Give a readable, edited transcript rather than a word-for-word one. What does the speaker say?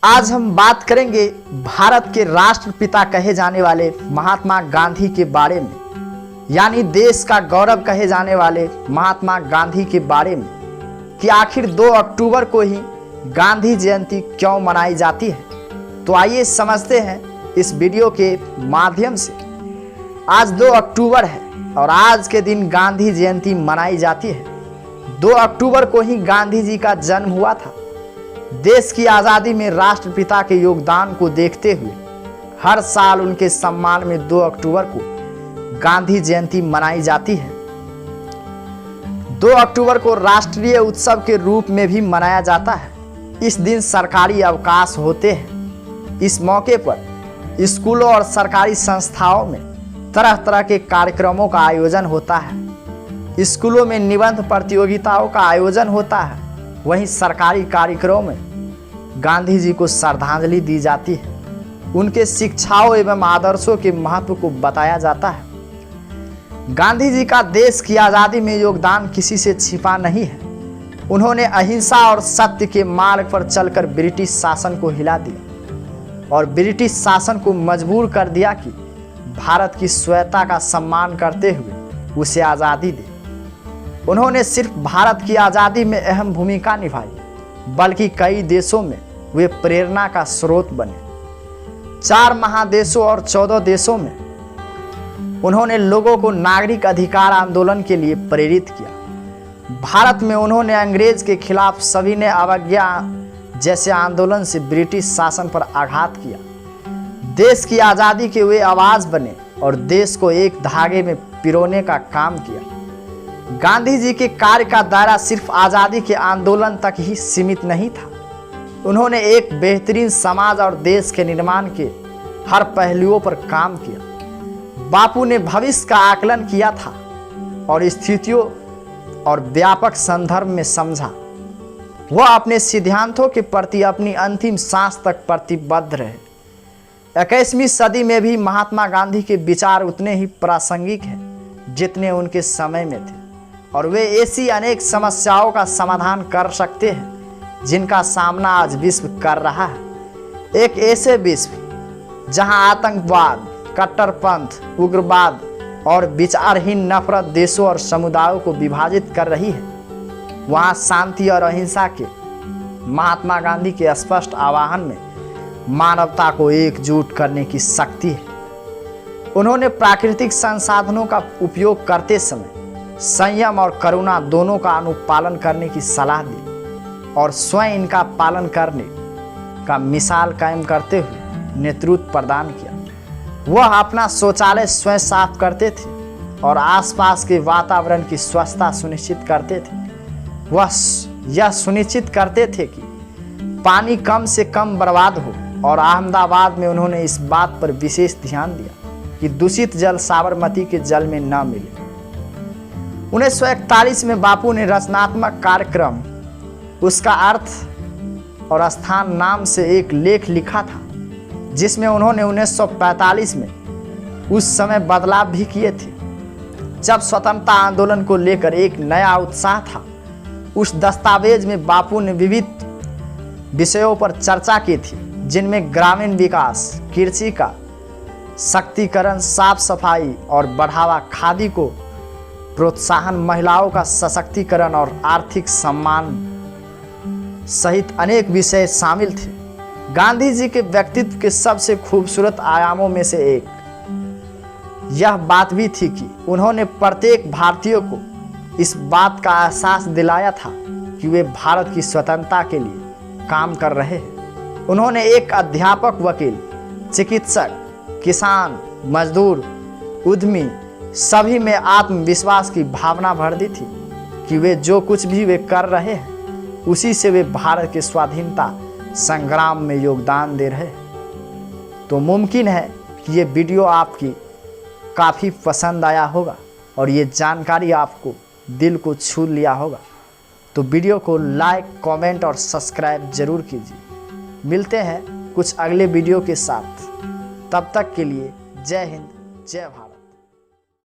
आज हम बात करेंगे भारत के राष्ट्रपिता कहे जाने वाले महात्मा गांधी के बारे में, यानी देश का गौरव कहे जाने वाले महात्मा गांधी के बारे में कि आखिर 2 अक्टूबर को ही गांधी जयंती क्यों मनाई जाती है। तो आइए समझते हैं इस वीडियो के माध्यम से। आज 2 अक्टूबर है और आज के दिन गांधी जयंती मनाई जाती है। 2 अक्टूबर को ही गांधी जी का जन्म हुआ था। देश की आज़ादी में राष्ट्रपिता के योगदान को देखते हुए हर साल उनके सम्मान में 2 अक्टूबर को गांधी जयंती मनाई जाती है। 2 अक्टूबर को राष्ट्रीय उत्सव के रूप में भी मनाया जाता है। इस दिन सरकारी अवकाश होते हैं। इस मौके पर स्कूलों और सरकारी संस्थाओं में तरह तरह के कार्यक्रमों का आयोजन होता है। स्कूलों में निबंध प्रतियोगिताओं का आयोजन होता है। वहीं सरकारी कार्यक्रमों में गांधी जी को श्रद्धांजलि दी जाती है। उनके शिक्षाओं एवं आदर्शों के महत्व को बताया जाता है। गांधी जी का देश की आज़ादी में योगदान किसी से छिपा नहीं है। उन्होंने अहिंसा और सत्य के मार्ग पर चलकर ब्रिटिश शासन को हिला दिया और ब्रिटिश शासन को मजबूर कर दिया कि भारत की स्वायत्तता का सम्मान करते हुए उसे आज़ादी दे। उन्होंने सिर्फ भारत की आज़ादी में अहम भूमिका निभाई, बल्कि कई देशों में वे प्रेरणा का स्रोत बने। 4 महादेशों और 14 देशों में उन्होंने लोगों को नागरिक अधिकार आंदोलन के लिए प्रेरित किया। भारत में उन्होंने अंग्रेज के खिलाफ सविनय अवज्ञा जैसे आंदोलन से ब्रिटिश शासन पर आघात किया। देश की आज़ादी के वे आवाज़ बने और देश को एक धागे में पिरोने का काम किया। गांधी जी के कार्य का दायरा सिर्फ आज़ादी के आंदोलन तक ही सीमित नहीं था। उन्होंने एक बेहतरीन समाज और देश के निर्माण के हर पहलुओं पर काम किया। बापू ने भविष्य का आकलन किया था और स्थितियों और व्यापक संदर्भ में समझा। वह अपने सिद्धांतों के प्रति अपनी अंतिम सांस तक प्रतिबद्ध रहे। 21वीं सदी में भी महात्मा गांधी के विचार उतने ही प्रासंगिक हैं जितने उनके समय में थे और वे ऐसी अनेक समस्याओं का समाधान कर सकते हैं जिनका सामना आज विश्व कर रहा है। एक ऐसे विश्व जहां आतंकवाद, कट्टरपंथ, उग्रवाद और विचारहीन नफरत देशों और समुदायों को विभाजित कर रही है, वहां शांति और अहिंसा के महात्मा गांधी के स्पष्ट आह्वान में मानवता को एकजुट करने की शक्ति है। उन्होंने प्राकृतिक संसाधनों का उपयोग करते समय संयम और करुणा दोनों का अनुपालन करने की सलाह दी और स्वयं इनका पालन करने का मिसाल कायम करते हुए नेतृत्व प्रदान किया। वह अपना शौचालय स्वयं साफ करते थे और आसपास के वातावरण की स्वच्छता सुनिश्चित करते थे। वह यह सुनिश्चित करते थे कि पानी कम से कम बर्बाद हो और अहमदाबाद में उन्होंने इस बात पर विशेष ध्यान दिया कि दूषित जल साबरमती के जल में न मिले। 1941 में बापू ने रचनात्मक कार्यक्रम उसका अर्थ और स्थान नाम से एक लेख लिखा था, जिसमें उन्होंने 1945 में उस समय बदलाव भी किए थे जब स्वतंत्रता आंदोलन को लेकर एक नया उत्साह था। उस दस्तावेज में बापू ने विविध विषयों पर चर्चा की थी, जिनमें ग्रामीण विकास, कृषि का शक्तिकरण, साफ सफाई और बढ़ावा, खादी को प्रोत्साहन, महिलाओं का सशक्तिकरण और आर्थिक सम्मान सहित अनेक विषय शामिल थे। गांधी जी के व्यक्तित्व के सबसे खूबसूरत आयामों में से एक यह बात भी थी कि उन्होंने प्रत्येक भारतीय को इस बात का एहसास दिलाया था कि वे भारत की स्वतंत्रता के लिए काम कर रहे हैं। उन्होंने एक अध्यापक, वकील, चिकित्सक, किसान, मजदूर, उद्यमी सभी में आत्मविश्वास की भावना भर दी थी कि वे जो कुछ भी वे कर रहे हैं उसी से वे भारत के स्वाधीनता संग्राम में योगदान दे रहे हैं। तो मुमकिन है कि ये वीडियो आपकी काफ़ी पसंद आया होगा और ये जानकारी आपको दिल को छू लिया होगा। तो वीडियो को लाइक, कमेंट और सब्सक्राइब जरूर कीजिए। मिलते हैं कुछ अगले वीडियो के साथ। तब तक के लिए जय हिंद, जय भारत।